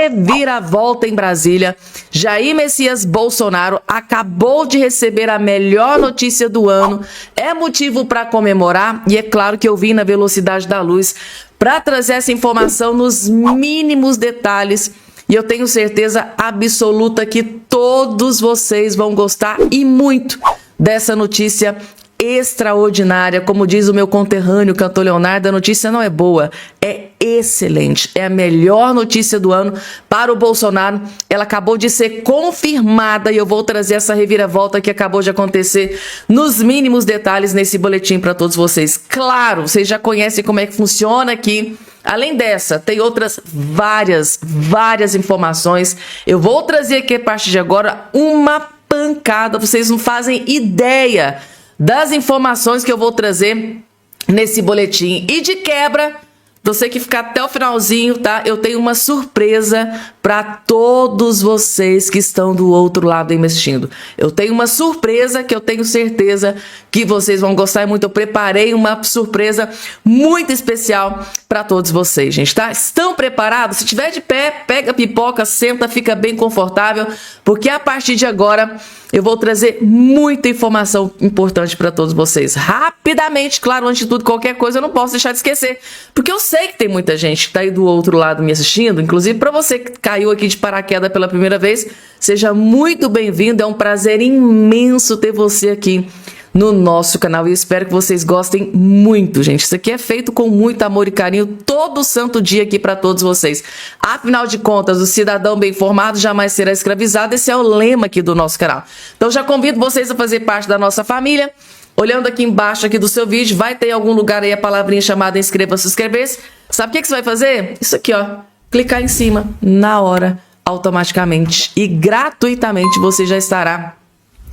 reviravolta em Brasília. Jair Messias Bolsonaro acabou de receber a melhor notícia do ano. É motivo para comemorar e é claro que eu vim na velocidade da luz para trazer essa informação nos mínimos detalhes. E eu tenho certeza absoluta que todos vocês vão gostar e muito dessa notícia extraordinária. Como diz o meu conterrâneo cantor Leonardo, a notícia não é boa, é excelente. É a melhor notícia do ano para o Bolsonaro. Ela acabou de ser confirmada e eu vou trazer essa reviravolta que acabou de acontecer nos mínimos detalhes nesse boletim para todos vocês. Claro, vocês já conhecem como é que funciona aqui. Além dessa, tem outras várias informações. Eu vou trazer aqui a partir de agora uma pancada. Vocês não fazem ideia das informações que eu vou trazer nesse boletim. E de quebra, você que ficar até o finalzinho, tá? Eu tenho uma surpresa para todos vocês que estão do outro lado investindo. Eu tenho uma surpresa que eu tenho certeza que vocês vão gostar muito. Eu preparei uma surpresa muito especial para todos vocês, gente, tá? Estão preparados? Se tiver de pé, pega a pipoca, senta, fica bem confortável, porque a partir de agora eu vou trazer muita informação importante para todos vocês. Rapidamente, claro, antes de tudo, qualquer coisa eu não posso deixar de esquecer, porque eu sei que tem muita gente que tá aí do outro lado me assistindo, inclusive para você que caiu aqui de paraquedas pela primeira vez, seja muito bem-vindo, é um prazer imenso ter você aqui no nosso canal e eu espero que vocês gostem muito, gente. Isso aqui é feito com muito amor e carinho todo santo dia aqui para todos vocês. Afinal de contas, o cidadão bem informado jamais será escravizado. Esse é o lema aqui do nosso canal. Então já convido vocês a fazer parte da nossa família. Olhando aqui embaixo aqui do seu vídeo, vai ter em algum lugar aí a palavrinha chamada inscreva-se, inscrever-se. Sabe o que você vai fazer? Isso aqui, ó. Clicar em cima, na hora, automaticamente e gratuitamente você já estará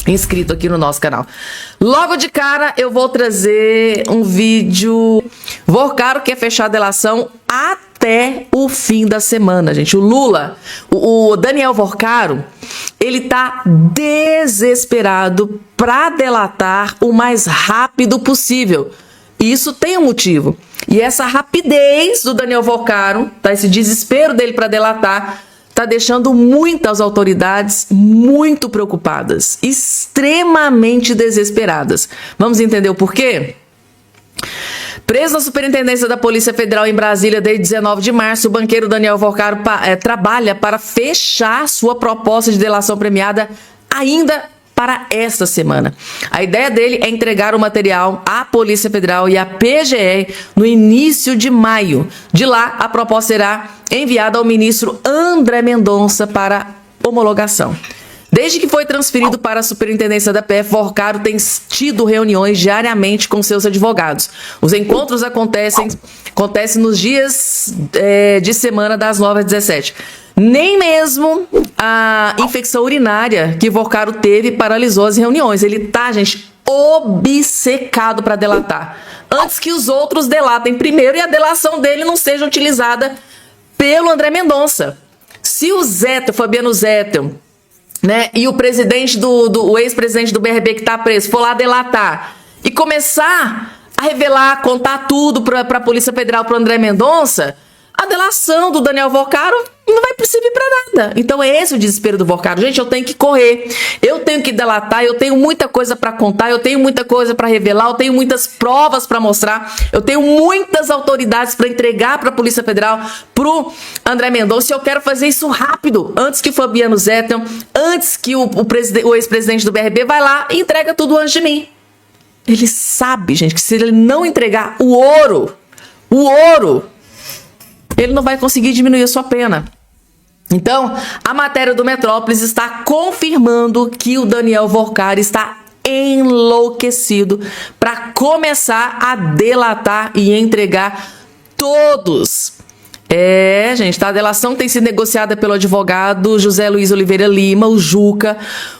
inscrito aqui no nosso canal. Logo de cara eu vou trazer um vídeo. Vorcaro quer fechar a delação até o fim da semana, gente. O Lula, o Daniel Vorcaro, ele tá desesperado para delatar o mais rápido possível. Isso tem um motivo. E essa rapidez do Daniel Vorcaro, tá, esse desespero dele para delatar, tá deixando muitas autoridades muito preocupadas, extremamente desesperadas. Vamos entender o porquê? Preso na Superintendência da Polícia Federal em Brasília desde 19 de março, o banqueiro Daniel Vorcaro trabalha para fechar sua proposta de delação premiada ainda para esta semana. A ideia dele é entregar o material à Polícia Federal e à PGR no início de maio. De lá, a proposta será enviada ao ministro André Mendonça para homologação. Desde que foi transferido para a Superintendência da PF, Vorcaro tem tido reuniões diariamente com seus advogados. Os encontros acontecem nos dias de semana das 9 às 17. Nem mesmo a infecção urinária que Vorcaro teve paralisou as reuniões. Ele tá, gente, obcecado para delatar. Antes que os outros delatem primeiro e a delação dele não seja utilizada pelo André Mendonça. Se o Zétel, Fabiano Zétel, né, e o presidente o ex-presidente do BRB que tá preso, for lá delatar e começar a revelar, contar tudo para a Polícia Federal, para o André Mendonça, a delação do Daniel Vorcaro não vai servir para nada. Então é esse o desespero do Vorcaro. Gente, eu tenho que correr, eu tenho que delatar, eu tenho muita coisa para contar, eu tenho muita coisa para revelar, eu tenho muitas provas para mostrar, eu tenho muitas autoridades para entregar para a Polícia Federal, pro André Mendonça, e eu quero fazer isso rápido, antes que o Fabiano Zétel, antes que o ex-presidente do BRB vai lá e entrega tudo antes de mim. Ele sabe, gente, que se ele não entregar o ouro, ele não vai conseguir diminuir a sua pena. Então, a matéria do Metrópolis está confirmando que o Daniel Vorcaro está enlouquecido para começar a delatar e entregar todos. Gente, tá? A delação tem sido negociada pelo advogado José Luiz Oliveira Lima, o Juca,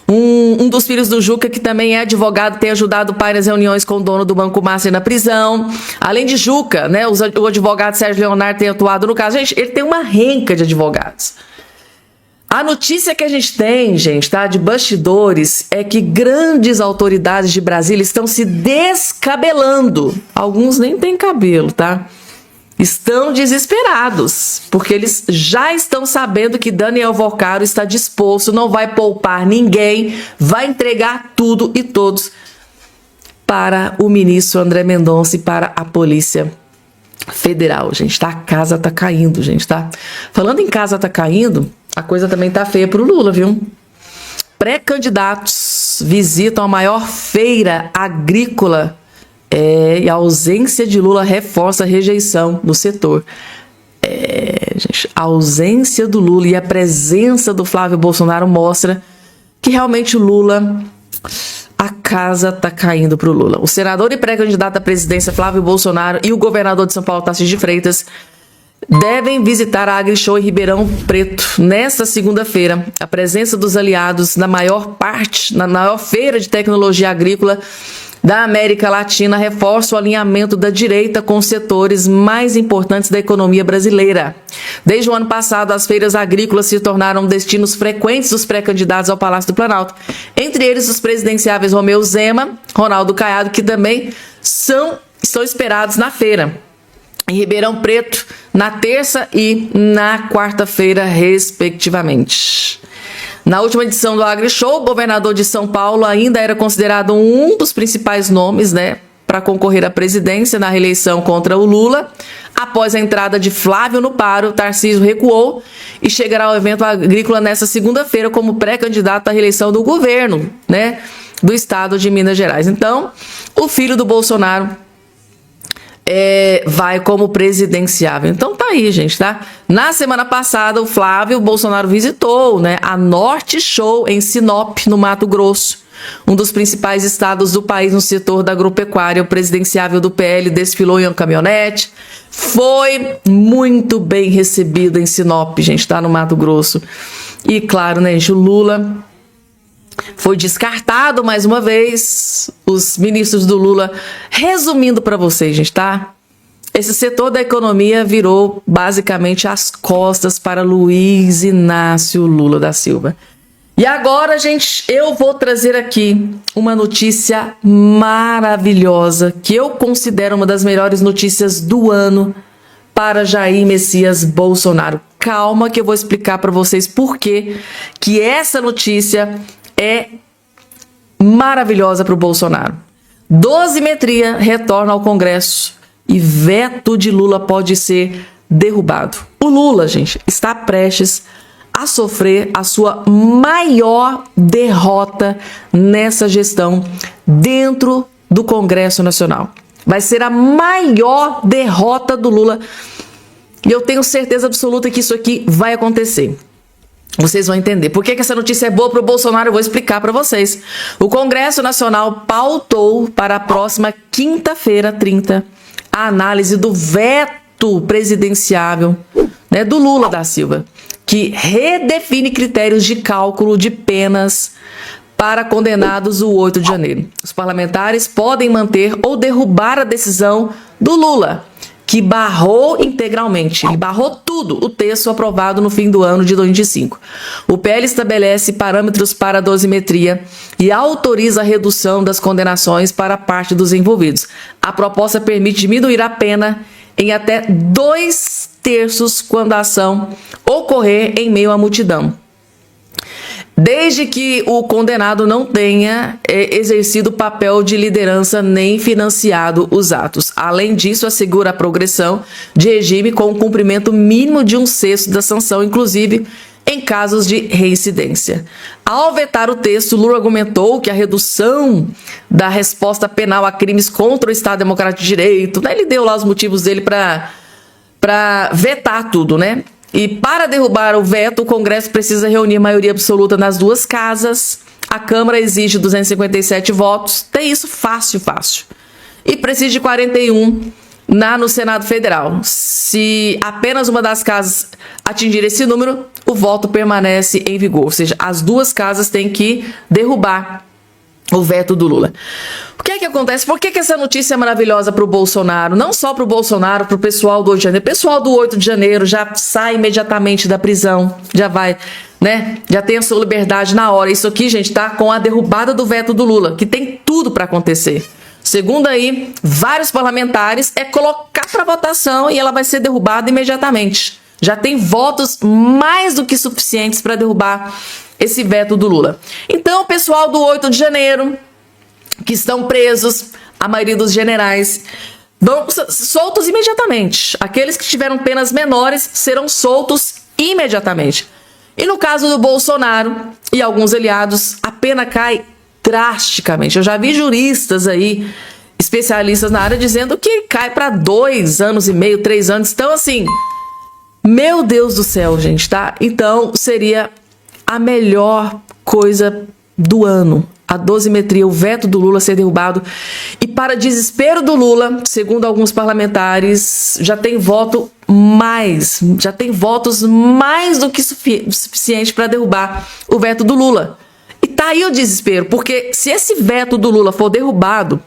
um dos filhos do Juca, que também é advogado, tem ajudado o pai nas reuniões com o dono do Banco Master na prisão. Além de Juca, né, o advogado Sérgio Leonardo tem atuado no caso. Gente, ele tem uma renca de advogados. A notícia que a gente tem, gente, tá, de bastidores, é que grandes autoridades de Brasília estão se descabelando. Alguns nem têm cabelo, tá? estão desesperados, porque eles já estão sabendo que Daniel Vocaro está disposto, não vai poupar ninguém, vai entregar tudo e todos para o ministro André Mendonça e para a Polícia Federal, gente, tá? A casa tá caindo, gente, tá? Falando em casa tá caindo, a coisa também tá feia pro Lula, viu? Pré-candidatos visitam a maior feira agrícola e a ausência de Lula reforça a rejeição no setor. Gente, a ausência do Lula e a presença do Flávio Bolsonaro mostra que realmente o Lula, a casa tá caindo pro Lula. O senador e pré-candidato à presidência Flávio Bolsonaro e o governador de São Paulo, Tarcísio de Freitas, devem visitar a AgriShow em Ribeirão Preto nesta segunda-feira. A presença dos aliados na maior feira de tecnologia agrícola da América Latina reforça o alinhamento da direita com os setores mais importantes da economia brasileira. Desde o ano passado, as feiras agrícolas se tornaram destinos frequentes dos pré-candidatos ao Palácio do Planalto, entre eles os presidenciáveis Romeu Zema, Ronaldo Caiado, que também estão esperados na feira, em Ribeirão Preto, na terça e na quarta-feira, respectivamente. Na última edição do AgriShow, o governador de São Paulo ainda era considerado um dos principais nomes, para concorrer à presidência na reeleição contra o Lula. Após a entrada de Flávio no páreo, Tarcísio recuou e chegará ao evento agrícola nesta segunda-feira como pré-candidato à reeleição do governo, do estado de Minas Gerais. Então, o filho do Bolsonaro vai como presidenciável. Então tá aí, gente, tá? Na semana passada, o Flávio Bolsonaro visitou, a Norte Show em Sinop, no Mato Grosso, um dos principais estados do país no setor da agropecuária. O presidenciável do PL desfilou em uma caminhonete. Foi muito bem recebido em Sinop, gente, tá? No Mato Grosso. E claro, gente, o Lula foi descartado mais uma vez. Os ministros do Lula, resumindo para vocês, gente, tá? Esse setor da economia virou basicamente as costas para Luiz Inácio Lula da Silva. E agora, gente, eu vou trazer aqui uma notícia maravilhosa, que eu considero uma das melhores notícias do ano para Jair Messias Bolsonaro. Calma que eu vou explicar para vocês por que essa notícia é maravilhosa para o Bolsonaro. Dosimetria retorna ao Congresso e veto de Lula pode ser derrubado. O Lula, gente, está prestes a sofrer a sua maior derrota nessa gestão dentro do Congresso Nacional. Vai ser a maior derrota do Lula e eu tenho certeza absoluta que isso aqui vai acontecer. Vocês vão entender. Por que essa notícia é boa para o Bolsonaro? Eu vou explicar para vocês. O Congresso Nacional pautou para a próxima quinta-feira, 30, a análise do veto presidenciável do Lula da Silva, que redefine critérios de cálculo de penas para condenados o 8 de janeiro. Os parlamentares podem manter ou derrubar a decisão do Lula, que barrou integralmente, ele barrou tudo, o texto aprovado no fim do ano de 2025. O PL estabelece parâmetros para a dosimetria e autoriza a redução das condenações para parte dos envolvidos. A proposta permite diminuir a pena em até 2/3 quando a ação ocorrer em meio à multidão, desde que o condenado não tenha exercido papel de liderança nem financiado os atos. Além disso, assegura a progressão de regime com o cumprimento mínimo de 1/6 da sanção, inclusive em casos de reincidência. Ao vetar o texto, Lula argumentou que a redução da resposta penal a crimes contra o Estado Democrático de Direito, ele deu lá os motivos dele para vetar tudo, E para derrubar o veto, o Congresso precisa reunir maioria absoluta nas duas casas. A Câmara exige 257 votos. Tem isso fácil. E precisa de 41 no Senado Federal. Se apenas uma das casas atingir esse número, o voto permanece em vigor. Ou seja, as duas casas têm que derrubar o veto do Lula. O que é que acontece? Por que essa notícia é maravilhosa para o Bolsonaro? Não só para o Bolsonaro, para o pessoal do 8 de janeiro. O pessoal do 8 de janeiro já sai imediatamente da prisão, já vai, já tem a sua liberdade na hora. Isso aqui, gente, tá com a derrubada do veto do Lula, que tem tudo para acontecer. segundo aí vários parlamentares, é colocar para votação e ela vai ser derrubada imediatamente. Já tem votos mais do que suficientes para derrubar esse veto do Lula. Então, o pessoal do 8 de janeiro, que estão presos, a maioria dos generais, vão soltos imediatamente. Aqueles que tiveram penas menores serão soltos imediatamente. E no caso do Bolsonaro e alguns aliados, a pena cai drasticamente. Eu já vi juristas aí, especialistas na área, dizendo que cai para 2 anos e meio, 3 anos. Então, assim, meu Deus do céu, gente, tá? Então, seria a melhor coisa do ano. A dosimetria, o veto do Lula ser derrubado. E para desespero do Lula, segundo alguns parlamentares, já tem votos mais do que suficiente para derrubar o veto do Lula. E tá aí o desespero, porque se esse veto do Lula for derrubado,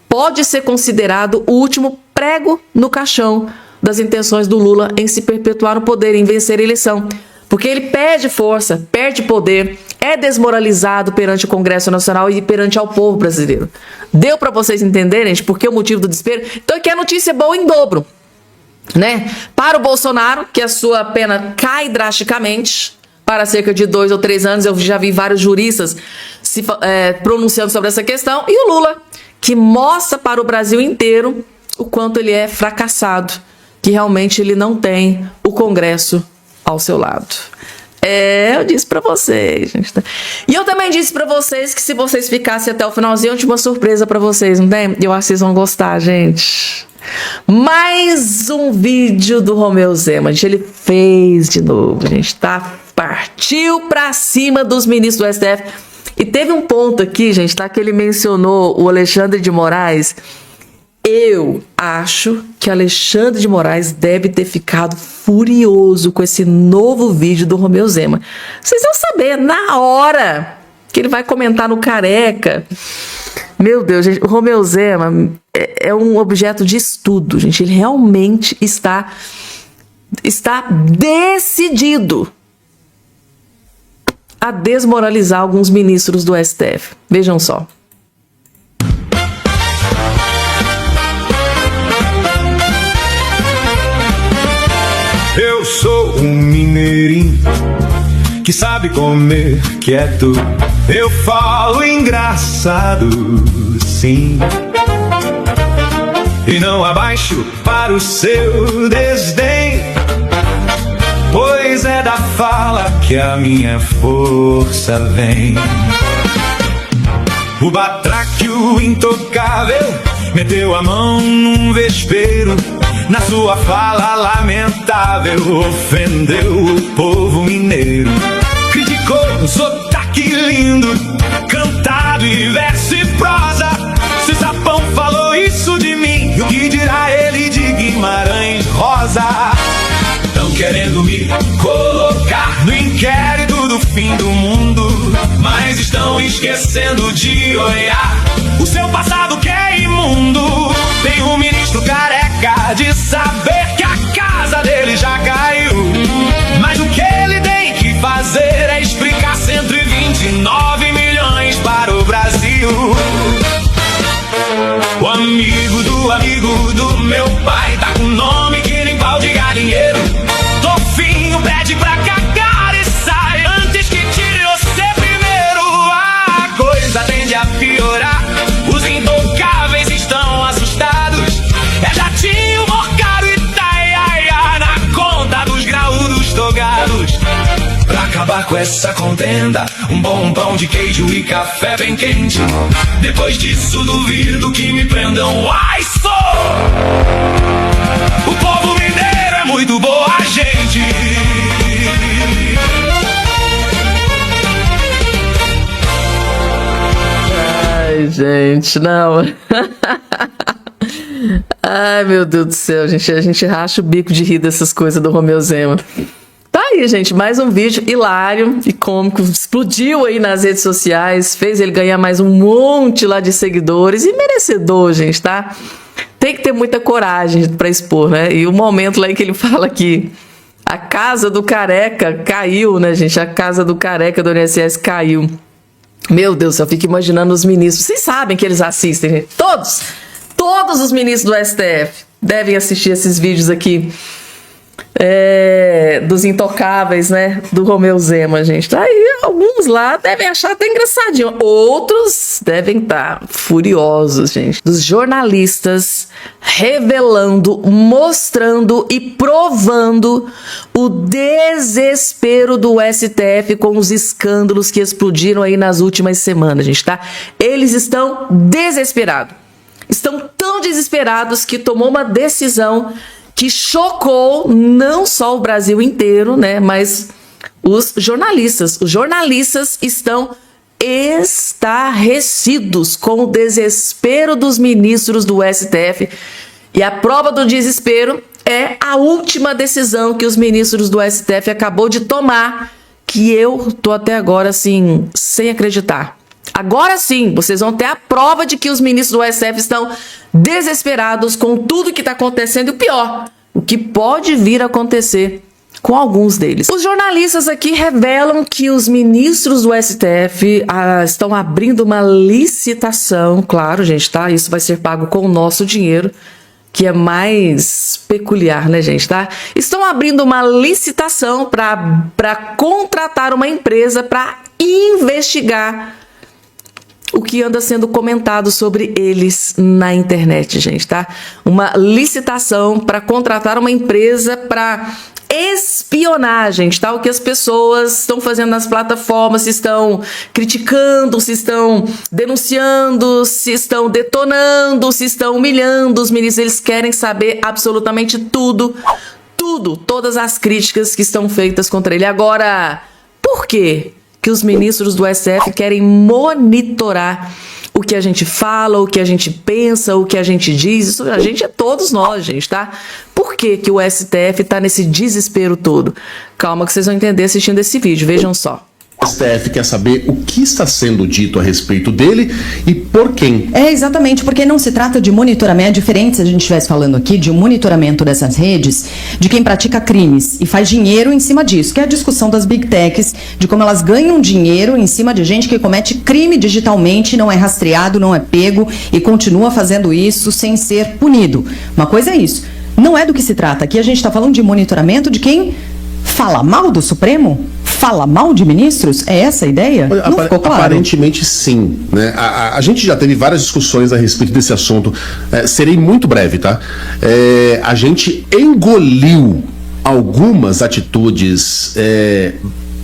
pode ser considerado o último prego no caixão das intenções do Lula em se perpetuar no poder, em vencer a eleição. Porque ele perde força, perde poder, é desmoralizado perante o Congresso Nacional e perante ao povo brasileiro. Deu para vocês entenderem, gente, por que o motivo do desespero? Então aqui a notícia é boa em dobro, né? Para o Bolsonaro, que a sua pena cai drasticamente para cerca de 2 ou 3 anos, eu já vi vários juristas se pronunciando sobre essa questão, e o Lula, que mostra para o Brasil inteiro o quanto ele é fracassado, que realmente ele não tem o Congresso ao seu lado. Eu disse pra vocês, gente. E eu também disse pra vocês que se vocês ficassem até o finalzinho, eu tinha uma surpresa pra vocês, não tem? Eu acho que vocês vão gostar, gente. Mais um vídeo do Romeu Zema, gente. Ele fez de novo, gente, tá? Partiu pra cima dos ministros do STF. E teve um ponto aqui, gente, tá? Que ele mencionou o Alexandre de Moraes. Eu acho que Alexandre de Moraes deve ter ficado furioso com esse novo vídeo do Romeu Zema. Vocês vão saber na hora que ele vai comentar no Careca. Meu Deus, gente, o Romeu Zema é um objeto de estudo, gente. Ele realmente está decidido a desmoralizar alguns ministros do STF. Vejam só. Eu sou um mineirinho que sabe comer quieto. Eu falo engraçado, sim, e não abaixo para o seu desdém, pois é da fala que a minha força vem. O batráquio intocável meteu a mão num vespeiro. Na sua fala lamentável, ofendeu o povo mineiro. Criticou o sotaque lindo, cantado e verso e prosa. Se Sapão falou isso de mim, o que dirá ele de Guimarães Rosa? Tão querendo me colocar no inquérito do fim do mundo, mas estão esquecendo de olhar o seu passado que é imundo. Tem um ministro careca de saber que a casa dele já caiu, mas o que ele tem que fazer é explicar 129 milhões para o Brasil. O amigo do meu pai tá com nome que nem pau de galinheiro. Tofinho pede pra cagar e sai antes que tire você primeiro. A coisa tende a piorar, os intocáveis estão assustados. É jatinho, morcado e taiaia na conta dos graúdos togados. Pra acabar com essa contenda, um bom pão de queijo e café bem quente. Depois disso duvido que me prendam. Ai, sou! O povo mineiro é muito boa gente. Ai, gente, não. Ai, meu Deus do céu, gente. A gente racha o bico de rir dessas coisas do Romeu Zema. Tá aí, gente, mais um vídeo hilário e cômico, explodiu aí nas redes sociais, fez ele ganhar mais um monte lá de seguidores, e merecedor, gente, tá? Tem que ter muita coragem pra expor, né? E o momento lá em que ele fala que a casa do Careca caiu, né, gente? A casa do Careca do INSS caiu. Meu Deus, eu fico imaginando os ministros. Vocês sabem que eles assistem, gente. Todos os ministros do STF devem assistir esses vídeos aqui. Dos intocáveis, né? Do Romeu Zema, gente. Aí alguns lá devem achar até engraçadinho. Outros devem estar furiosos, gente. Dos jornalistas revelando, mostrando e provando o desespero do STF com os escândalos que explodiram aí nas últimas semanas, gente, tá? Eles estão desesperados. Estão tão desesperados que tomou uma decisão que chocou não só o Brasil inteiro, né, mas os jornalistas. Os jornalistas estão estarrecidos com o desespero dos ministros do STF. E a prova do desespero é a última decisão que os ministros do STF acabou de tomar, que eu tô até agora, assim, sem acreditar. Agora sim, vocês vão ter a prova de que os ministros do STF estão desesperados com tudo que está acontecendo e o pior, o que pode vir a acontecer com alguns deles. Os jornalistas aqui revelam que os ministros do STF estão abrindo uma licitação, claro, gente, tá? Isso vai ser pago com o nosso dinheiro, que é mais peculiar, né, gente, tá? Estão abrindo uma licitação para contratar uma empresa para investigar o que anda sendo comentado sobre eles na internet, gente, tá? Uma licitação para contratar uma empresa para espionar, gente, tá? O que as pessoas estão fazendo nas plataformas, se estão criticando, se estão denunciando, se estão detonando, se estão humilhando os ministros. Eles querem saber absolutamente tudo, todas as críticas que estão feitas contra ele. Agora, por quê que os ministros do STF querem monitorar o que a gente fala, o que a gente pensa, o que a gente diz? Isso a gente é todos nós, gente, tá? Por que que o STF tá nesse desespero todo? Calma que vocês vão entender assistindo esse vídeo, vejam só. O STF quer saber o que está sendo dito a respeito dele e por quem. Exatamente, porque não se trata de monitoramento. É diferente se a gente estivesse falando aqui de um monitoramento dessas redes de quem pratica crimes e faz dinheiro em cima disso, que é a discussão das Big Techs, de como elas ganham dinheiro em cima de gente que comete crime digitalmente, não é rastreado, não é pego e continua fazendo isso sem ser punido. Uma coisa é isso. Não é do que se trata. Aqui a gente está falando de monitoramento de quem fala mal do Supremo? Fala mal de ministros? É essa a ideia? Não ficou claro? Aparentemente sim, né? A gente já teve várias discussões a respeito desse assunto. Serei muito breve, tá? A gente engoliu algumas atitudes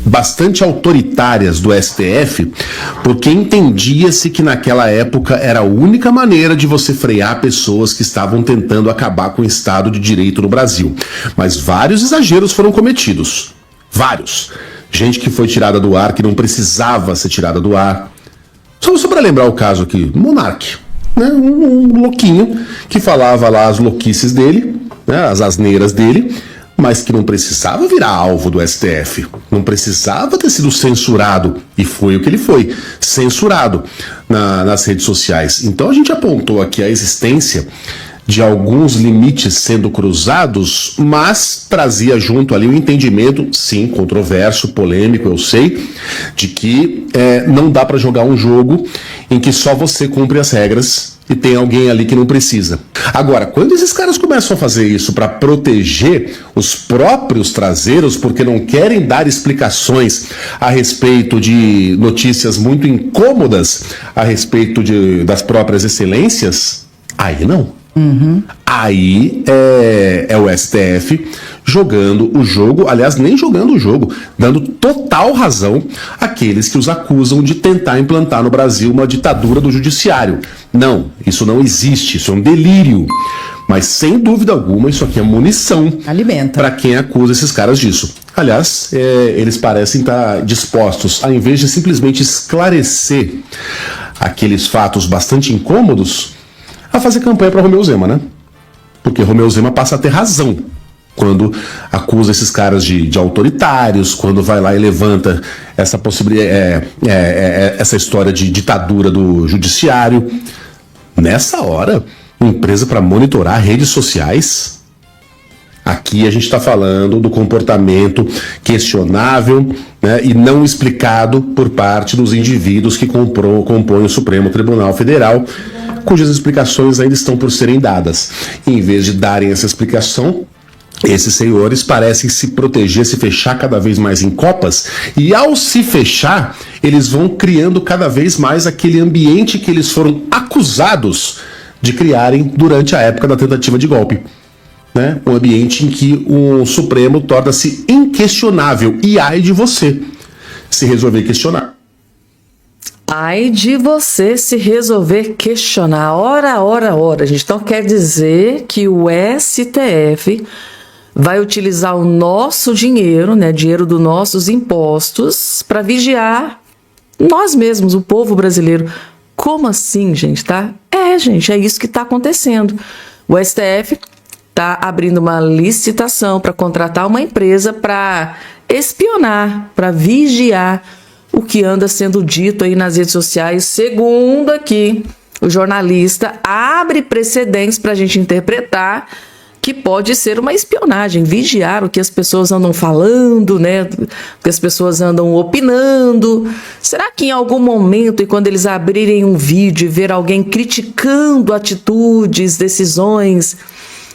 bastante autoritárias do STF, porque entendia-se que naquela época era a única maneira de você frear pessoas que estavam tentando acabar com o Estado de Direito no Brasil. Mas vários exageros foram cometidos. Vários. Gente que foi tirada do ar, que não precisava ser tirada do ar. Só para lembrar o caso aqui, Monark, né? Um louquinho que falava lá as louquices dele, né? As asneiras dele, mas que não precisava virar alvo do STF, não precisava ter sido censurado, e foi o que ele foi, censurado nas redes sociais. Então a gente apontou aqui a existência de alguns limites sendo cruzados, mas trazia junto ali o entendimento, sim, controverso, polêmico, eu sei, de que não dá para jogar um jogo em que só você cumpre as regras e tem alguém ali que não precisa. Agora, quando esses caras começam a fazer isso para proteger os próprios traseiros, porque não querem dar explicações a respeito de notícias muito incômodas a respeito das próprias excelências, aí não. Uhum. Aí é o STF jogando o jogo, aliás, nem jogando o jogo, dando total razão àqueles que os acusam de tentar implantar no Brasil uma ditadura do judiciário. Não, isso não existe, isso é um delírio. Mas, sem dúvida alguma, isso aqui é munição para quem acusa esses caras disso. Aliás, eles parecem estar dispostos, ao invés de simplesmente esclarecer aqueles fatos bastante incômodos, a fazer campanha para Romeu Zema, né? Porque Romeu Zema passa a ter razão quando acusa esses caras de autoritários, quando vai lá e levanta essa possibilidade, essa história de ditadura do judiciário. Nessa hora, uma empresa para monitorar redes sociais? Aqui a gente está falando do comportamento questionável, né, e não explicado por parte dos indivíduos que compõem o Supremo Tribunal Federal, cujas explicações ainda estão por serem dadas. Em vez de darem essa explicação, esses senhores parecem se proteger, se fechar cada vez mais em copas, e ao se fechar, eles vão criando cada vez mais aquele ambiente que eles foram acusados de criarem durante a época da tentativa de golpe. Né? Um ambiente em que o Supremo torna-se inquestionável. E ai de você se resolver questionar. Ai de você se resolver questionar. Ora, gente. Então quer dizer que o STF vai utilizar o nosso dinheiro, né, dinheiro dos nossos impostos, para vigiar nós mesmos, o povo brasileiro. Como assim, gente, tá? Gente, é isso que está acontecendo. O STF está abrindo uma licitação para contratar uma empresa para espionar, para vigiar o que anda sendo dito aí nas redes sociais. Segundo aqui, o jornalista abre precedentes para a gente interpretar que pode ser uma espionagem, vigiar o que as pessoas andam falando, né? O que as pessoas andam opinando. Será que em algum momento, e quando eles abrirem um vídeo e ver alguém criticando atitudes, decisões,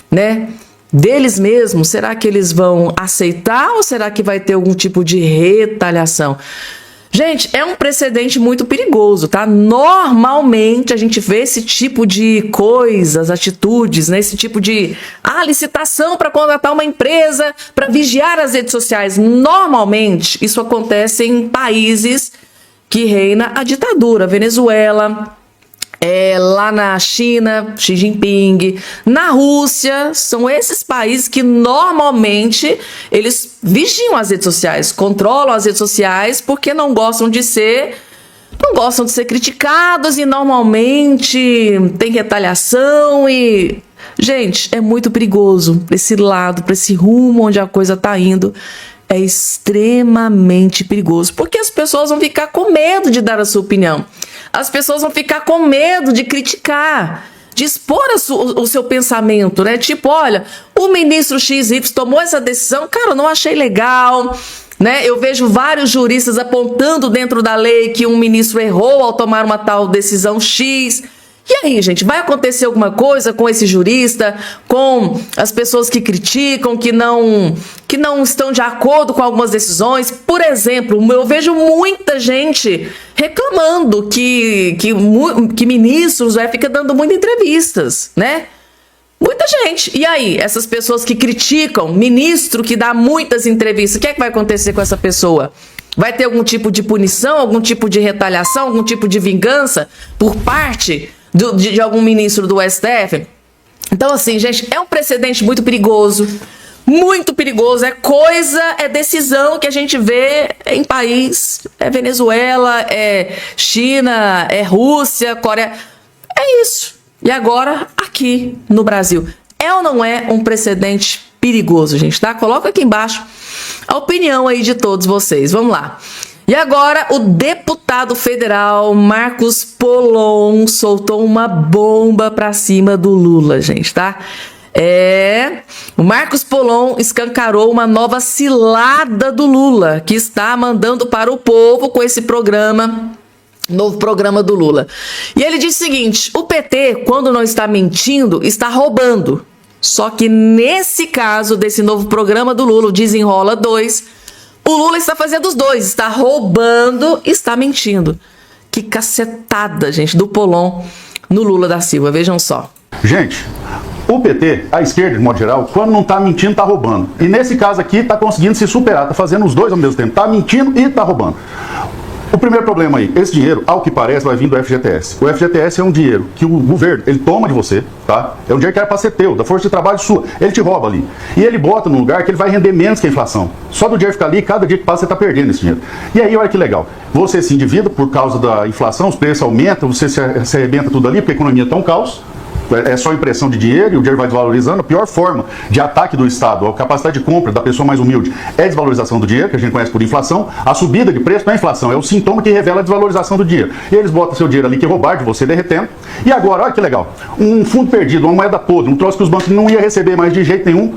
né, deles mesmos, será que eles vão aceitar ou será que vai ter algum tipo de retaliação? Gente, é um precedente muito perigoso, tá? Normalmente a gente vê esse tipo de coisas, atitudes, né? Esse tipo de licitação para contratar uma empresa para vigiar as redes sociais. Normalmente isso acontece em países que reina a ditadura, Venezuela, lá na China, Xi Jinping, na Rússia, são esses países que normalmente eles vigiam as redes sociais, controlam as redes sociais porque não gostam de ser criticados e normalmente tem retaliação e... Gente, é muito perigoso para esse lado, para esse rumo onde a coisa está indo. É extremamente perigoso, porque as pessoas vão ficar com medo de dar a sua opinião. As pessoas vão ficar com medo de criticar, de expor o seu pensamento, né? Tipo, olha, o ministro XY tomou essa decisão, cara, eu não achei legal, né? Eu vejo vários juristas apontando dentro da lei que um ministro errou ao tomar uma tal decisão X. E aí, gente, vai acontecer alguma coisa com esse jurista, com as pessoas que criticam, que não estão de acordo com algumas decisões? Por exemplo, eu vejo muita gente reclamando que ministros ficam dando muitas entrevistas, né? Muita gente. E aí, essas pessoas que criticam, ministro que dá muitas entrevistas, o que é que vai acontecer com essa pessoa? Vai ter algum tipo de punição, algum tipo de retaliação, algum tipo de vingança por parte de algum ministro do STF? Então, assim, gente, é um precedente muito perigoso. Muito perigoso. É decisão que a gente vê em país. É Venezuela, é China, é Rússia, Coreia. É isso. E agora, aqui no Brasil. É ou não é um precedente perigoso, gente, tá? Coloca aqui embaixo a opinião aí de todos vocês. Vamos lá. E agora, o deputado federal Marcos Polon soltou uma bomba pra cima do Lula, gente, tá? O Marcos Polon escancarou uma nova cilada do Lula, que está mandando para o povo com esse novo programa do Lula. E ele disse o seguinte: o PT, quando não está mentindo, está roubando. Só que nesse caso desse novo programa do Lula, o Desenrola 2, o Lula está fazendo os dois, está roubando e está mentindo. Que cacetada, gente, do Polon no Lula da Silva, vejam só. Gente, o PT, a esquerda, de modo geral, quando não está mentindo, está roubando. E nesse caso aqui, está conseguindo se superar, está fazendo os dois ao mesmo tempo. Está mentindo e está roubando. O primeiro problema aí, esse dinheiro, ao que parece, vai vir do FGTS. O FGTS é um dinheiro que o governo, ele toma de você, tá? É um dinheiro que era para ser teu, da força de trabalho sua. Ele te rouba ali. E ele bota num lugar que ele vai render menos que a inflação. Só do dinheiro ficar ali, cada dia que passa, você está perdendo esse dinheiro. E aí, olha que legal. Você se endivida por causa da inflação, os preços aumentam, você se arrebenta tudo ali, porque a economia está um caos. É só impressão de dinheiro e o dinheiro vai desvalorizando. A pior forma de ataque do Estado, a capacidade de compra da pessoa mais humilde, é a desvalorização do dinheiro, que a gente conhece por inflação. A subida de preço não é inflação, é o sintoma que revela a desvalorização do dinheiro. E eles botam seu dinheiro ali, que é roubar de você, derretendo. E agora, olha que legal, um fundo perdido, uma moeda podre, um troço que os bancos não iam receber mais de jeito nenhum.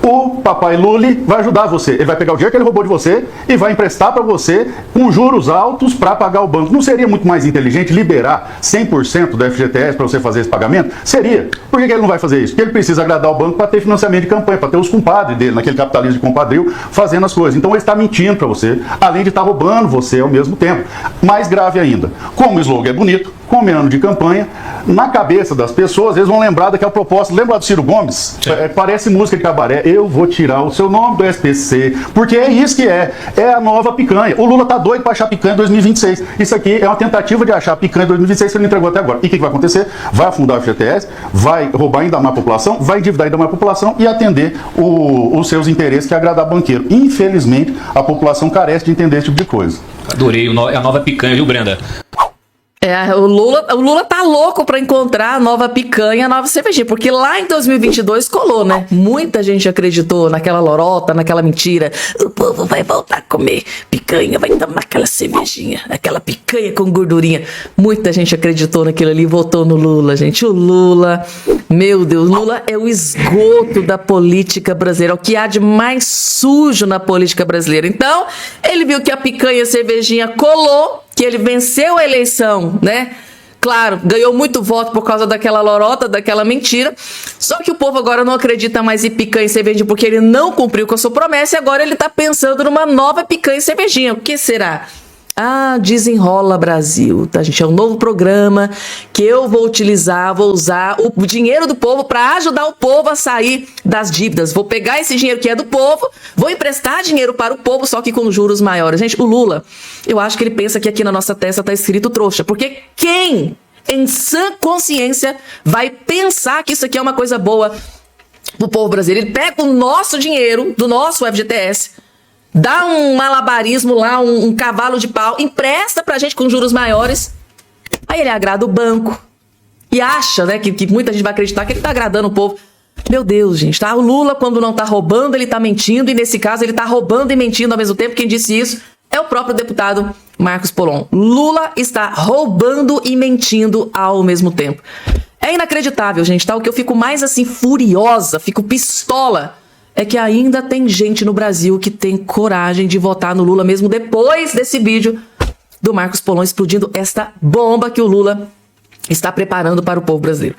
o papai Lully vai ajudar você. Ele vai pegar o dinheiro que ele roubou de você e vai emprestar para você com juros altos para pagar o banco. Não seria muito mais inteligente liberar 100% do FGTS para você fazer esse pagamento? Seria. Por que ele não vai fazer isso? Porque ele precisa agradar o banco para ter financiamento de campanha, para ter os compadres dele, naquele capitalismo de compadril, fazendo as coisas. Então ele está mentindo para você, além de estar roubando você ao mesmo tempo. Mais grave ainda, como o slogan é bonito, como é ano de campanha, na cabeça das pessoas, eles vão lembrar daquela proposta. Lembra do Ciro Gomes? Parece música de cabaré. Eu vou tirar o seu nome do SPC, porque é isso que é a nova picanha. O Lula tá doido para achar picanha em 2026. Isso aqui é uma tentativa de achar picanha em 2026 que ele não entregou até agora. E o que vai acontecer? Vai afundar o FGTS, vai roubar ainda mais a população, vai endividar ainda mais a população e atender os seus interesses, que é agradar banqueiro. Infelizmente, a população carece de entender esse tipo de coisa. Adorei, é a nova picanha, viu, Brenda? O Lula tá louco pra encontrar a nova picanha, a nova cervejinha, porque lá em 2022 colou, né? Muita gente acreditou naquela lorota, naquela mentira. O povo vai voltar a comer picanha, vai tomar aquela cervejinha, aquela picanha com gordurinha. Muita gente acreditou naquilo ali e votou no Lula, gente. O Lula, meu Deus, Lula é o esgoto da política brasileira, é o que há de mais sujo na política brasileira. Então, ele viu que a picanha e a cervejinha colou, que ele venceu a eleição, né? Claro, ganhou muito voto por causa daquela lorota, daquela mentira. Só que o povo agora não acredita mais em picanha e cervejinha porque ele não cumpriu com a sua promessa e agora ele tá pensando numa nova picanha e cervejinha. O que será? Ah, Desenrola Brasil, tá, gente? É um novo programa que eu vou utilizar, vou usar o dinheiro do povo para ajudar o povo a sair das dívidas. Vou pegar esse dinheiro que é do povo, vou emprestar dinheiro para o povo, só que com juros maiores. Gente, o Lula, eu acho que ele pensa que aqui na nossa testa tá escrito trouxa, porque quem em sã consciência vai pensar que isso aqui é uma coisa boa pro povo brasileiro? Ele pega o nosso dinheiro, do nosso FGTS, dá um malabarismo lá, um cavalo de pau, empresta pra gente com juros maiores, aí ele agrada o banco e acha, né, que muita gente vai acreditar que ele tá agradando o povo. Meu Deus, gente, tá? O Lula, quando não tá roubando, ele tá mentindo, e nesse caso ele tá roubando e mentindo ao mesmo tempo. Quem disse isso é o próprio deputado Marcos Polon. Lula está roubando e mentindo ao mesmo tempo. É inacreditável, gente, tá? O que eu fico mais, assim, furiosa, fico pistola, é que ainda tem gente no Brasil que tem coragem de votar no Lula mesmo depois desse vídeo do Marcos Polon explodindo esta bomba que o Lula está preparando para o povo brasileiro.